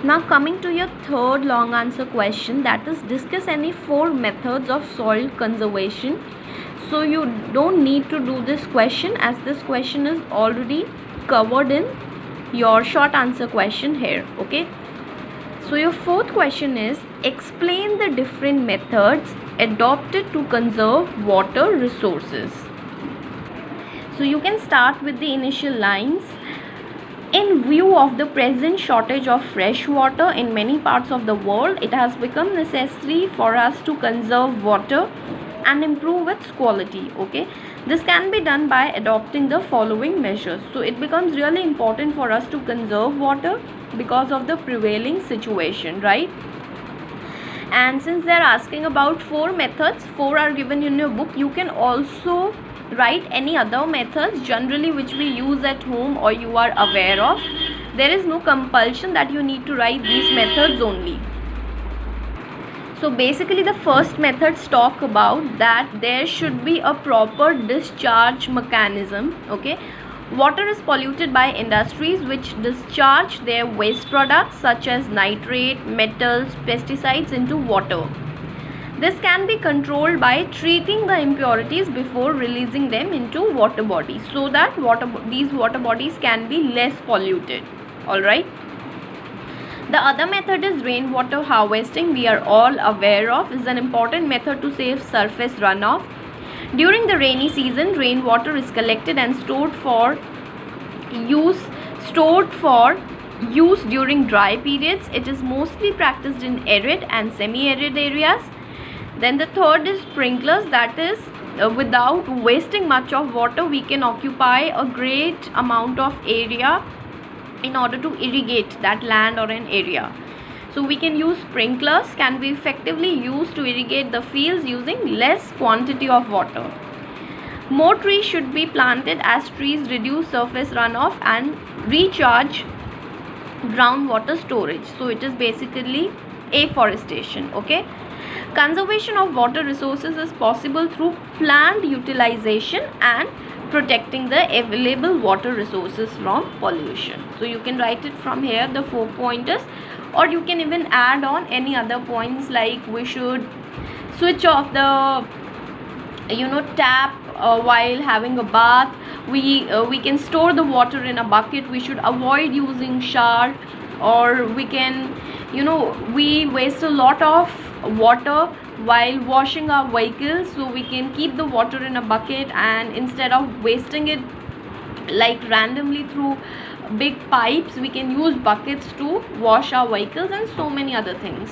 Now coming to your third long answer question, that is discuss any 4 methods of soil conservation. So you don't need to do this question as this question is already covered in your short answer question here. Okay. So your fourth question is explain the different methods adopted to conserve water resources. So you can start with the initial lines. In view of the present shortage of fresh water in many parts of the world, it has become necessary for us to conserve water and improve its quality. Okay, this can be done by adopting the following measures. So it becomes really important for us to conserve water because of the prevailing situation, right? And since they are asking about 4 methods, 4 are given in your book, you can also write any other methods generally which we use at home or you are aware of. There is no compulsion that you need to write these methods only. So basically the first methods talk about that there should be a proper discharge mechanism. Okay, water is polluted by industries which discharge their waste products such as nitrate, metals, pesticides into water. This can be controlled by treating the impurities before releasing them into water bodies so that these water bodies can be less polluted. Alright. The other method is rainwater harvesting. We are all aware of. Is an important method to save surface runoff. During the rainy season, rainwater is collected and stored for use during dry periods. It is mostly practiced in arid and semi-arid areas. Then the third is sprinklers, that is without wasting much of water we can occupy a great amount of area in order to irrigate that land or an area. So we can use sprinklers, can be effectively used to irrigate the fields using less quantity of water. More trees should be planted as trees reduce surface runoff and recharge groundwater storage. So it is basically afforestation. Okay. Conservation of water resources is possible through planned utilization and protecting the available water resources from pollution. So you can write it from here, the 4 pointers, or you can even add on any other points like we should switch off the tap while having a bath. We can store the water in a bucket. We should avoid using shower, or we can we waste a lot of water while washing our vehicles, so we can keep the water in a bucket, and instead of wasting it like randomly through big pipes, we can use buckets to wash our vehicles and so many other things.